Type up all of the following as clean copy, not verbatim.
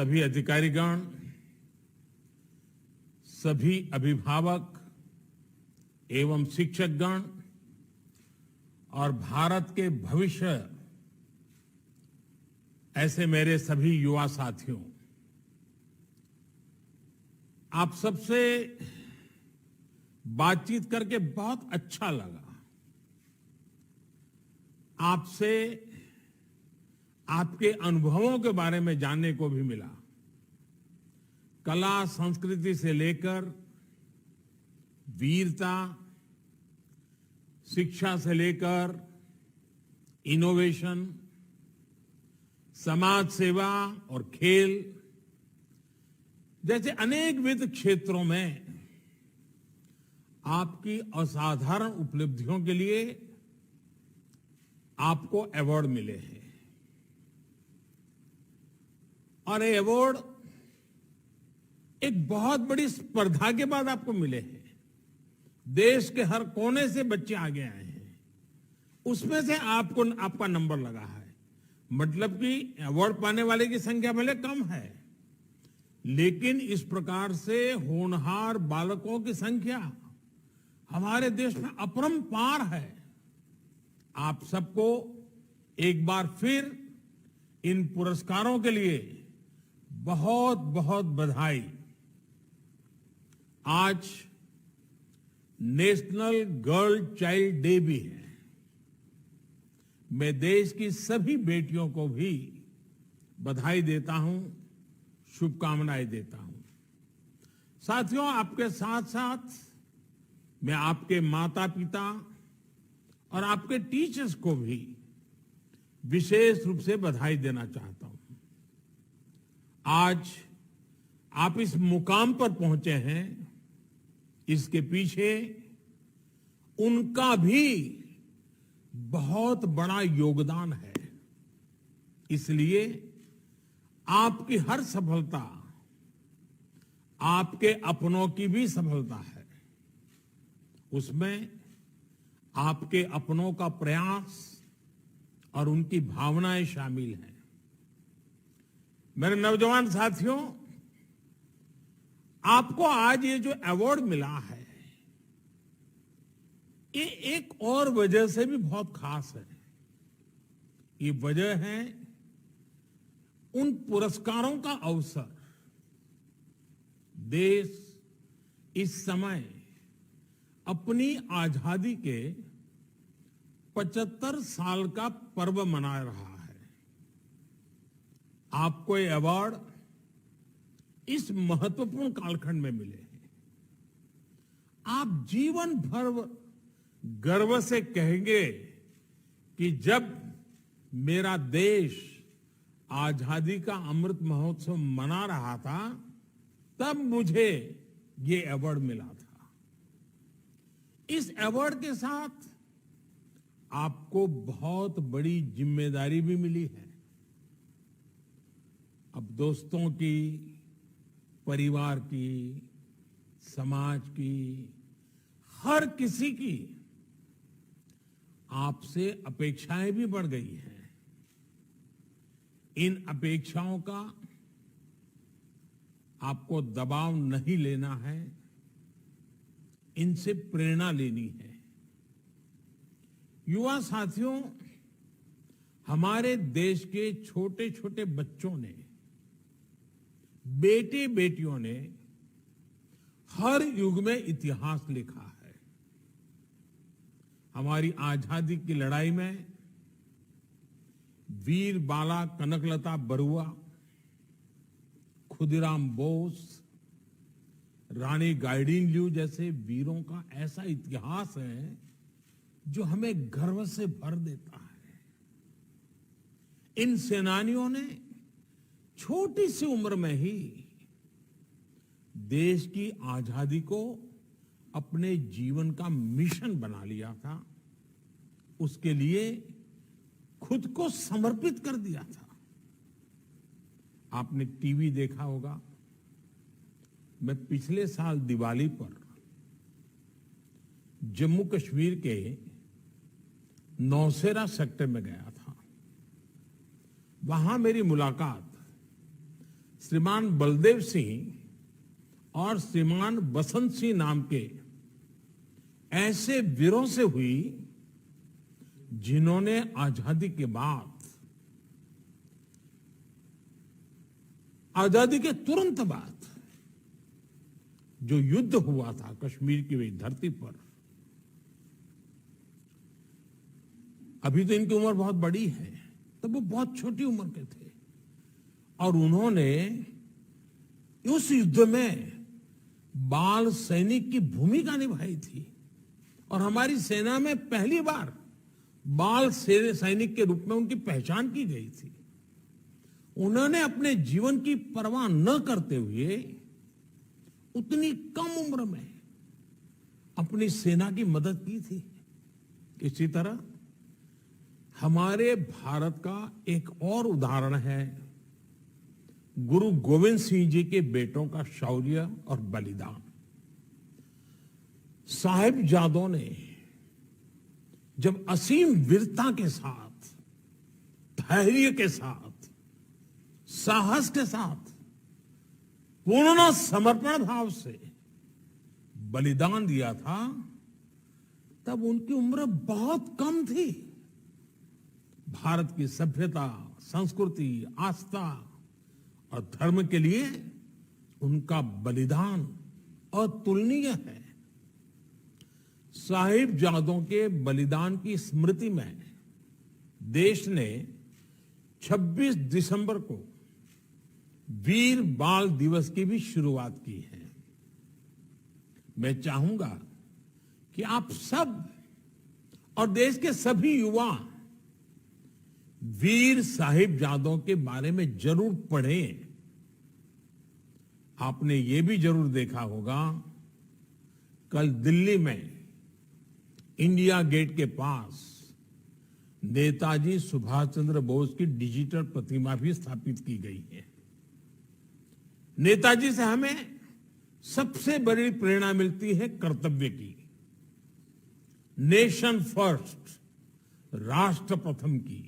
सभी अधिकारीगण, सभी अभिभावक एवं शिक्षकगण और भारत के भविष्य ऐसे मेरे सभी युवा साथियों, आप सबसे बातचीत करके बहुत अच्छा लगा। आपसे आपके अनुभवों के बारे में जानने को भी मिला। कला संस्कृति से लेकर वीरता, शिक्षा से लेकर इनोवेशन, समाज सेवा और खेल जैसे अनेकविध क्षेत्रों में आपकी असाधारण उपलब्धियों के लिए आपको अवार्ड मिले हैं। और ये अवार्ड एक बहुत बड़ी स्पर्धा के बाद आपको मिले हैं। देश के हर कोने से बच्चे आगे आए हैं, उसमें से आपको आपका नंबर लगा है। मतलब कि अवार्ड पाने वाले की संख्या भले कम है, लेकिन इस प्रकार से होनहार बालकों की संख्या हमारे देश में अपरंपार है। आप सबको एक बार फिर इन पुरस्कारों के लिए बहुत बहुत बधाई। आज नेशनल गर्ल चाइल्ड डे भी है। मैं देश की सभी बेटियों को भी बधाई देता हूं, शुभकामनाएं देता हूं। साथियों, आपके साथ साथ मैं आपके माता पिता और आपके टीचर्स को भी विशेष रूप से बधाई देना चाहता हूं। आज आप इस मुकाम पर पहुंचे हैं, इसके पीछे उनका भी बहुत बड़ा योगदान है। इसलिए आपकी हर सफलता आपके अपनों की भी सफलता है। उसमें आपके अपनों का प्रयास और उनकी भावनाएं शामिल हैं। मेरे नौजवान साथियों, आपको आज ये जो अवार्ड मिला है, ये एक और वजह से भी बहुत खास है। ये वजह है उन पुरस्कारों का अवसर। देश इस समय अपनी आजादी के 75 साल का पर्व मना रहा है। आपको ये अवार्ड इस महत्वपूर्ण कालखंड में मिले हैं। आप जीवन भर गर्व से कहेंगे कि जब मेरा देश आजादी का अमृत महोत्सव मना रहा था, तब मुझे ये अवार्ड मिला था। इस अवार्ड के साथ आपको बहुत बड़ी जिम्मेदारी भी मिली है। अब दोस्तों की, परिवार की, समाज की, हर किसी की आपसे अपेक्षाएं भी बढ़ गई हैं। इन अपेक्षाओं का आपको दबाव नहीं लेना है, इनसे प्रेरणा लेनी है। युवा साथियों, हमारे देश के छोटे छोटे बच्चों ने, बेटे बेटियों ने हर युग में इतिहास लिखा है। हमारी आजादी की लड़ाई में वीर बाला कनकलता बरुआ, खुदीराम बोस, रानी गाइडिंलियू जैसे वीरों का ऐसा इतिहास है जो हमें गर्व से भर देता है। इन सेनानियों ने छोटी सी उम्र में ही देश की आजादी को अपने जीवन का मिशन बना लिया था। उसके लिए खुद को समर्पित कर दिया था। आपने टीवी देखा होगा। मैं पिछले साल दिवाली पर जम्मू कश्मीर के नौशेरा सेक्टर में गया था। वहां मेरी मुलाकात श्रीमान बलदेव सिंह और श्रीमान बसंत सिंह नाम के ऐसे वीरों से हुई जिन्होंने आजादी के बाद, आजादी के तुरंत बाद जो युद्ध हुआ था कश्मीर की वही धरती पर, अभी तो इनकी उम्र बहुत बड़ी है, तब वो बहुत छोटी उम्र के थे और उन्होंने उस युद्ध में बाल सैनिक की भूमिका निभाई थी और हमारी सेना में पहली बार बाल सैनिक के रूप में उनकी पहचान की गई थी। उन्होंने अपने जीवन की परवाह न करते हुए उतनी कम उम्र में अपनी सेना की मदद की थी। इसी तरह हमारे भारत का एक और उदाहरण है गुरु गोविंद सिंह जी के बेटों का शौर्य और बलिदान। साहिबजादों ने जब असीम वीरता के साथ, धैर्य के साथ, साहस के साथ, पूर्ण समर्पण भाव से बलिदान दिया था, तब उनकी उम्र बहुत कम थी। भारत की सभ्यता, संस्कृति, आस्था और धर्म के लिए उनका बलिदान अतुलनीय है। साहिबजादों के बलिदान की स्मृति में देश ने 26 दिसंबर को वीर बाल दिवस की भी शुरुआत की है। मैं चाहूंगा कि आप सब और देश के सभी युवा वीर साहिबजादों के बारे में जरूर पढ़ें। आपने ये भी जरूर देखा होगा, कल दिल्ली में इंडिया गेट के पास नेताजी सुभाष चंद्र बोस की डिजिटल प्रतिमा भी स्थापित की गई है। नेताजी से हमें सबसे बड़ी प्रेरणा मिलती है कर्तव्य की, नेशन फर्स्ट, राष्ट्र प्रथम की।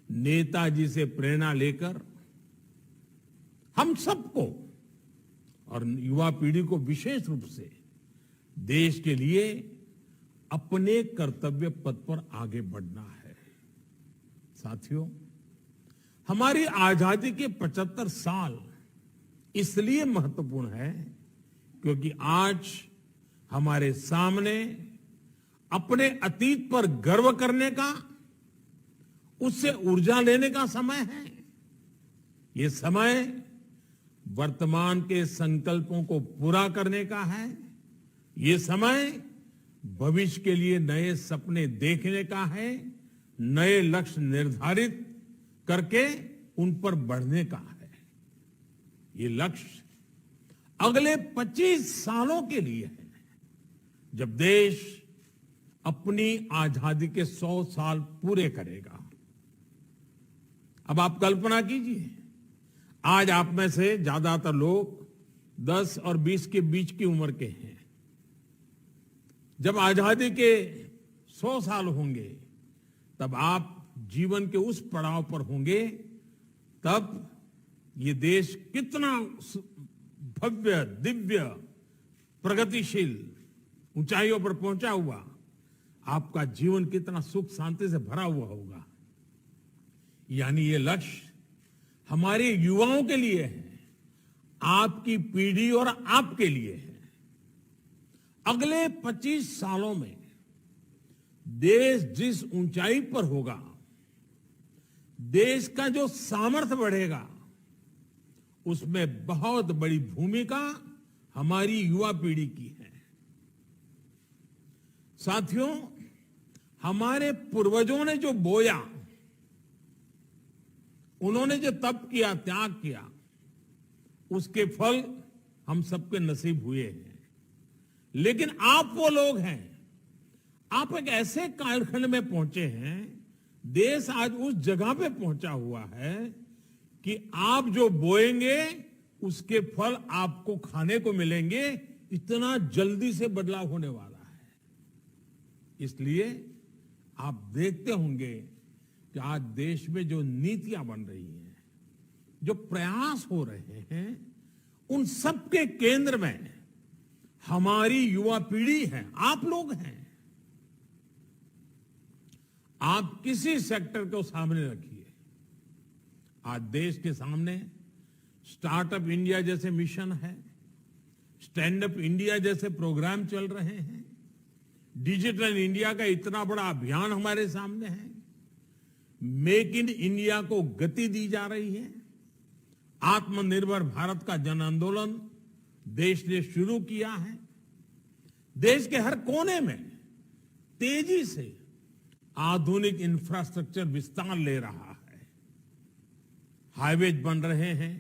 नेताजी से प्रेरणा लेकर हम सबको और युवा पीढ़ी को विशेष रूप से देश के लिए अपने कर्तव्य पथ पर आगे बढ़ना है। साथियों, हमारी आजादी के 75 साल इसलिए महत्वपूर्ण है क्योंकि आज हमारे सामने अपने अतीत पर गर्व करने का, उससे ऊर्जा लेने का समय है। ये समय वर्तमान के संकल्पों को पूरा करने का है। ये समय भविष्य के लिए नए सपने देखने का है, नए लक्ष्य निर्धारित करके उन पर बढ़ने का है। ये लक्ष्य अगले 25 सालों के लिए है, जब देश अपनी आजादी के 100 साल पूरे करेगा। अब आप कल्पना कीजिए, आज आप में से ज्यादातर लोग 10 और 20 के बीच की उम्र के हैं। जब आजादी के 100 साल होंगे, तब आप जीवन के उस पड़ाव पर होंगे, तब ये देश कितना भव्य, दिव्य, प्रगतिशील ऊंचाइयों पर पहुंचा हुआ, आपका जीवन कितना सुख शांति से भरा हुआ होगा। यानी ये लक्ष्य हमारे युवाओं के लिए है, आपकी पीढ़ी और आपके लिए है। अगले 25 सालों में देश जिस ऊंचाई पर होगा, देश का जो सामर्थ्य बढ़ेगा, उसमें बहुत बड़ी भूमिका हमारी युवा पीढ़ी की है। साथियों, हमारे पूर्वजों ने जो बोया, उन्होंने जो तप किया, त्याग किया, उसके फल हम सबके नसीब हुए हैं। लेकिन आप वो लोग हैं, आप एक ऐसे कालखंड में पहुंचे हैं, देश आज उस जगह पे पहुंचा हुआ है कि आप जो बोएंगे उसके फल आपको खाने को मिलेंगे। इतना जल्दी से बदलाव होने वाला है। इसलिए आप देखते होंगे कि आज देश में जो नीतियां बन रही हैं, जो प्रयास हो रहे हैं उन सबके केंद्र में हमारी युवा पीढ़ी है, आप लोग हैं। आप किसी सेक्टर को सामने रखिए, आज देश के सामने स्टार्टअप इंडिया जैसे मिशन है, स्टैंड अप इंडिया जैसे प्रोग्राम चल रहे हैं, डिजिटल इंडिया का इतना बड़ा अभियान हमारे सामने है, मेक इन इंडिया को गति दी जा रही है, आत्मनिर्भर भारत का जन आंदोलन देश ने शुरू किया है। देश के हर कोने में तेजी से आधुनिक इंफ्रास्ट्रक्चर विस्तार ले रहा है, हाईवेज बन रहे हैं,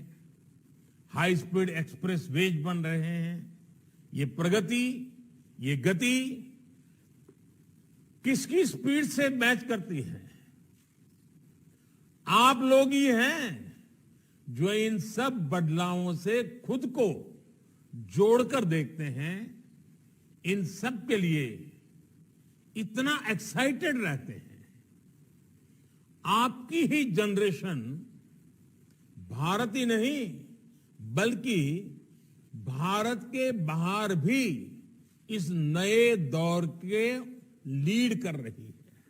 हाई स्पीड एक्सप्रेस वेज बन रहे हैं। ये प्रगति, ये गति किसकी स्पीड से मैच करती है? आप लोग ही हैं जो इन सब बदलावों से खुद को जोड़कर देखते हैं, इन सब के लिए इतना एक्साइटेड रहते हैं। आपकी ही जनरेशन भारत ही नहीं बल्कि भारत के बाहर भी इस नए दौर के लीड कर रही है।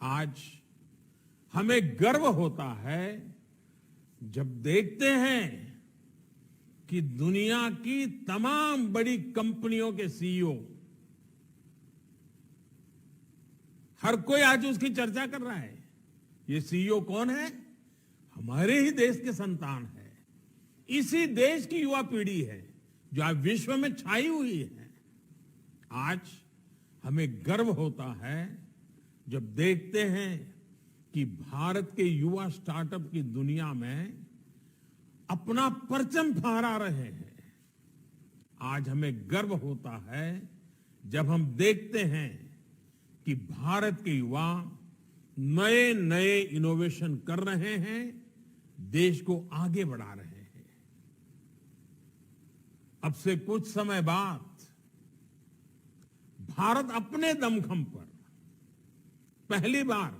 आज हमें गर्व होता है जब देखते हैं कि दुनिया की तमाम बड़ी कंपनियों के सीईओ, हर कोई आज उसकी चर्चा कर रहा है। ये सीईओ कौन है? हमारे ही देश के संतान है, इसी देश की युवा पीढ़ी है जो आज विश्व में छाई हुई है। आज हमें गर्व होता है जब देखते हैं कि भारत के युवा स्टार्टअप की दुनिया में अपना परचम फहरा रहे हैं। आज हमें गर्व होता है जब हम देखते हैं कि भारत के युवा नए नए इनोवेशन कर रहे हैं, देश को आगे बढ़ा रहे हैं। अब से कुछ समय बाद भारत अपने दमखम पर पहली बार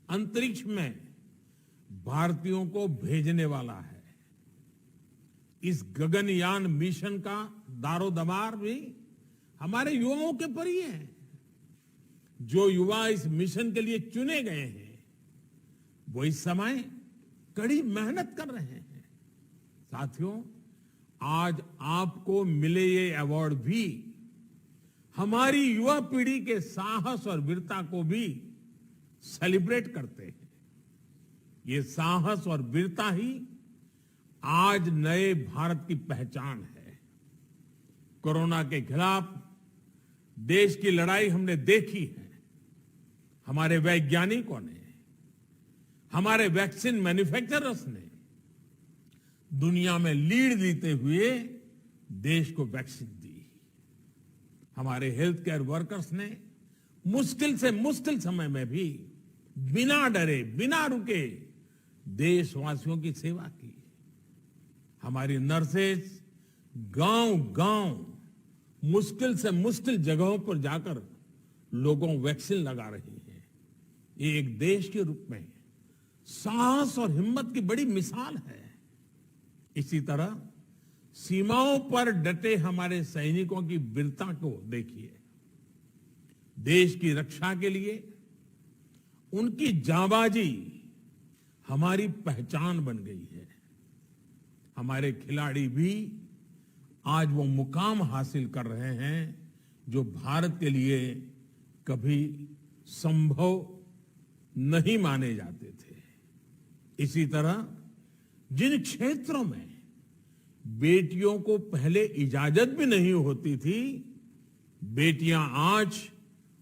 अंतरिक्ष में भारतीयों को भेजने वाला है। इस गगनयान मिशन का दारोदमार भी हमारे युवाओं के पर ही है। जो युवा इस मिशन के लिए चुने गए हैं वो इस समय कड़ी मेहनत कर रहे हैं। साथियों, आज आपको मिले ये अवार्ड भी हमारी युवा पीढ़ी के साहस और वीरता को भी सेलिब्रेट करते हैं। ये साहस और वीरता ही आज नए भारत की पहचान है। कोरोना के खिलाफ देश की लड़ाई हमने देखी है। हमारे वैज्ञानिकों ने, हमारे वैक्सीन मैन्युफैक्चरर्स ने दुनिया में लीड लेते हुए देश को वैक्सीन दी। हमारे हेल्थ केयर वर्कर्स ने मुश्किल से मुश्किल समय में भी बिना डरे, बिना रुके देशवासियों की सेवा की। हमारी नर्सेज गांव-गांव मुश्किल से मुश्किल जगहों पर जाकर लोगों को वैक्सीन लगा रही है। ये एक देश के रूप में साहस और हिम्मत की बड़ी मिसाल है। इसी तरह सीमाओं पर डटे हमारे सैनिकों की वीरता को देखिए। देश की रक्षा के लिए उनकी जांबाजी हमारी पहचान बन गई है। हमारे खिलाड़ी भी आज वो मुकाम हासिल कर रहे हैं जो भारत के लिए कभी संभव नहीं माने जाते थे। इसी तरह जिन क्षेत्रों में बेटियों को पहले इजाजत भी नहीं होती थी, बेटियां आज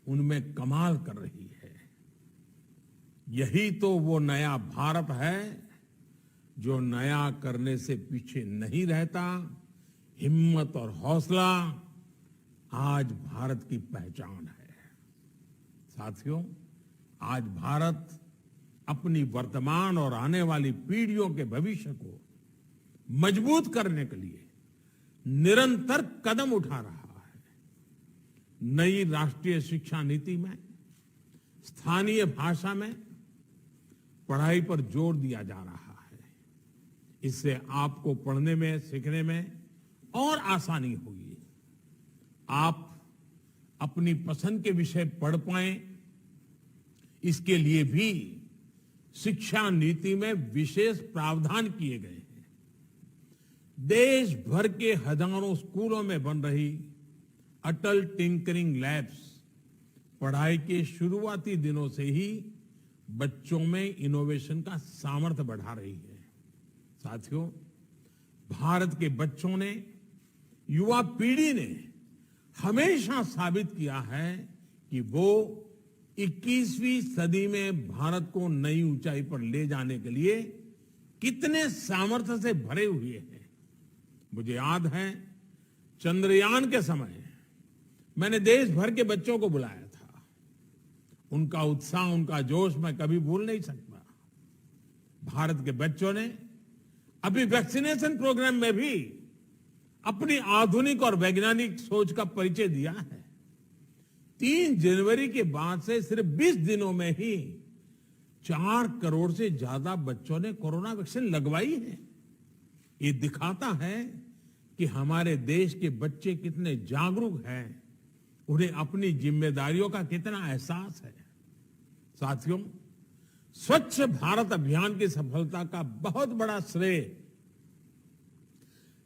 उनमें कमाल कर रही है। यही तो वो नया भारत है जो नया करने से पीछे नहीं रहता। हिम्मत और हौसला आज भारत की पहचान है। साथियों, आज भारत अपनी वर्तमान और आने वाली पीढ़ियों के भविष्य को मजबूत करने के लिए निरंतर कदम उठा रहा है। नई राष्ट्रीय शिक्षा नीति में स्थानीय भाषा में पढ़ाई पर जोर दिया जा रहा है। इससे आपको पढ़ने में, सीखने में और आसानी होगी। आप अपनी पसंद के विषय पढ़ पाएं, इसके लिए भी शिक्षा नीति में विशेष प्रावधान किए गए हैं। देश भर के हजारों स्कूलों में बन रही अटल टिंकरिंग लैब्स पढ़ाई के शुरुआती दिनों से ही बच्चों में इनोवेशन का सामर्थ्य बढ़ा रही है। साथियों, भारत के बच्चों ने, युवा पीढ़ी ने हमेशा साबित किया है कि वो 21वीं सदी में भारत को नई ऊंचाई पर ले जाने के लिए कितने सामर्थ्य से भरे हुए हैं। मुझे याद है, चंद्रयान के समय मैंने देश भर के बच्चों को बुलाया था। उनका उत्साह, उनका जोश मैं कभी भूल नहीं सकता। भारत के बच्चों ने अभी वैक्सीनेशन प्रोग्राम में भी अपनी आधुनिक और वैज्ञानिक सोच का परिचय दिया है। 3 जनवरी के बाद से सिर्फ 20 दिनों में ही 4 करोड़ से ज्यादा बच्चों ने कोरोना वैक्सीन लगवाई है। ये दिखाता है कि हमारे देश के बच्चे कितने जागरूक हैं, उन्हें अपनी जिम्मेदारियों का कितना एहसास है। साथियों, स्वच्छ भारत अभियान की सफलता का बहुत बड़ा श्रेय,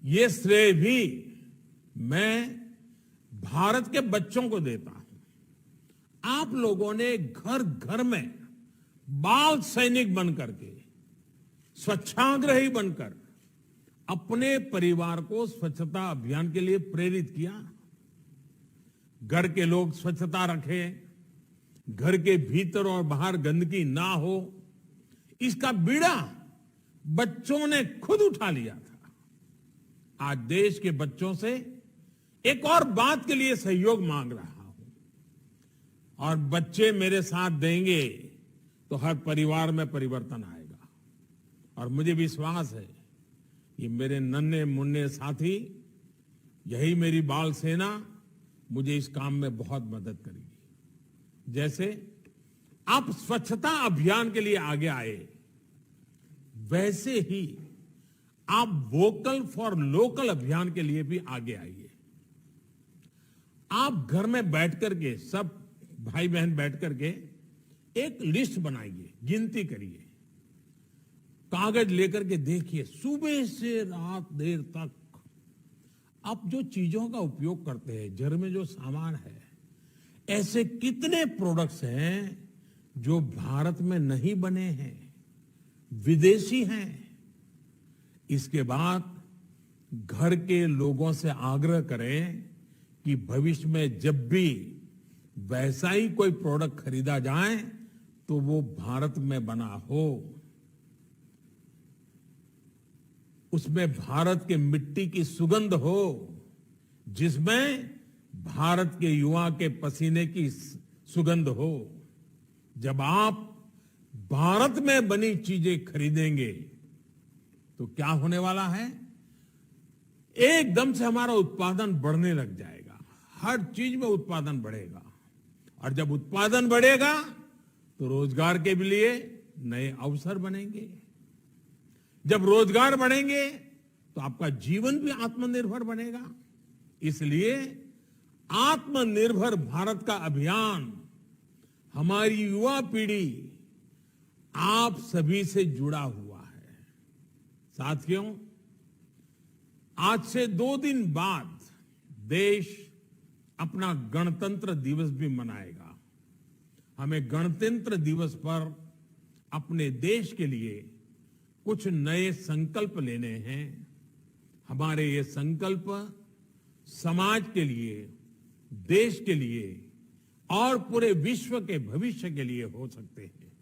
ये श्रेय भी मैं भारत के बच्चों को देता हूं। आप लोगों ने घर घर में बाल सैनिक बनकर के, स्वच्छाग्रही बनकर अपने परिवार को स्वच्छता अभियान के लिए प्रेरित किया। घर के लोग स्वच्छता रखें, घर के भीतर और बाहर गंदगी ना हो, इसका बीड़ा बच्चों ने खुद उठा लिया था। आज देश के बच्चों से एक और बात के लिए सहयोग मांग रहा हूं, और बच्चे मेरे साथ देंगे तो हर परिवार में परिवर्तन आएगा। और मुझे विश्वास है कि मेरे नन्हे मुन्ने साथी, यही मेरी बाल सेना, मुझे इस काम में बहुत मदद करेगी। जैसे आप स्वच्छता अभियान के लिए आगे आए, वैसे ही आप वोकल फॉर लोकल अभियान के लिए भी आगे आइए। आप घर में बैठ करके, सब भाई बहन बैठ करके एक लिस्ट बनाइए, गिनती करिए, कागज लेकर के देखिए, सुबह से रात देर तक आप जो चीजों का उपयोग करते हैं, घर में जो सामान है, ऐसे कितने प्रोडक्ट्स हैं जो भारत में नहीं बने हैं, विदेशी हैं। इसके बाद घर के लोगों से आग्रह करें कि भविष्य में जब भी वैसा ही कोई प्रोडक्ट खरीदा जाए तो वो भारत में बना हो, उसमें भारत के मिट्टी की सुगंध हो, जिसमें भारत के युवा के पसीने की सुगंध हो। जब आप भारत में बनी चीजें खरीदेंगे तो क्या होने वाला है, एकदम से हमारा उत्पादन बढ़ने लग जाएगा। हर चीज में उत्पादन बढ़ेगा, और जब उत्पादन बढ़ेगा तो रोजगार के लिए नए अवसर बनेंगे। जब रोजगार बढ़ेंगे तो आपका जीवन भी आत्मनिर्भर बनेगा। इसलिए आत्मनिर्भर भारत का अभियान, हमारी युवा पीढ़ी आप सभी से जुड़ा हुआ है। साथियों, आज से 2 दिन बाद देश अपना गणतंत्र दिवस भी मनाएगा। हमें गणतंत्र दिवस पर अपने देश के लिए कुछ नए संकल्प लेने हैं। हमारे ये संकल्प समाज के लिए, देश के लिए और पूरे विश्व के भविष्य के लिए हो सकते हैं।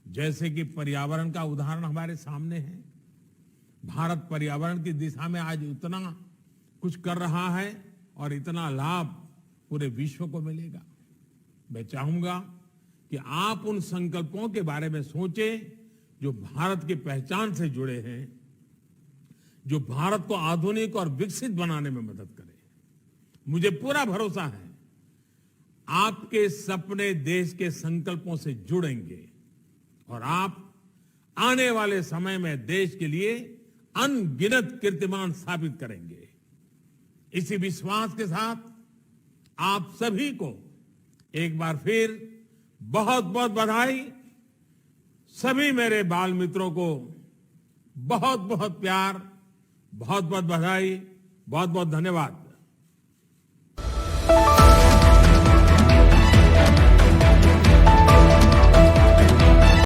जैसे कि पर्यावरण का उदाहरण हमारे सामने है। भारत पर्यावरण की दिशा में आज इतना कुछ कर रहा है और इतना लाभ पूरे विश्व को मिलेगा। मैं चाहूंगा कि आप उन संकल्पों के बारे में सोचें जो भारत की पहचान से जुड़े हैं, जो भारत को आधुनिक और विकसित बनाने में मदद करें। मुझे पूरा भरोसा है आपके सपने देश के संकल्पों से जुड़ेंगे और आप आने वाले समय में देश के लिए अनगिनत कीर्तिमान स्थापित करेंगे। इसी विश्वास के साथ आप सभी को एक बार फिर बहुत बहुत बधाई। सभी मेरे बाल मित्रों को बहुत बहुत प्यार, बहुत बहुत बधाई, बहुत बहुत धन्यवाद।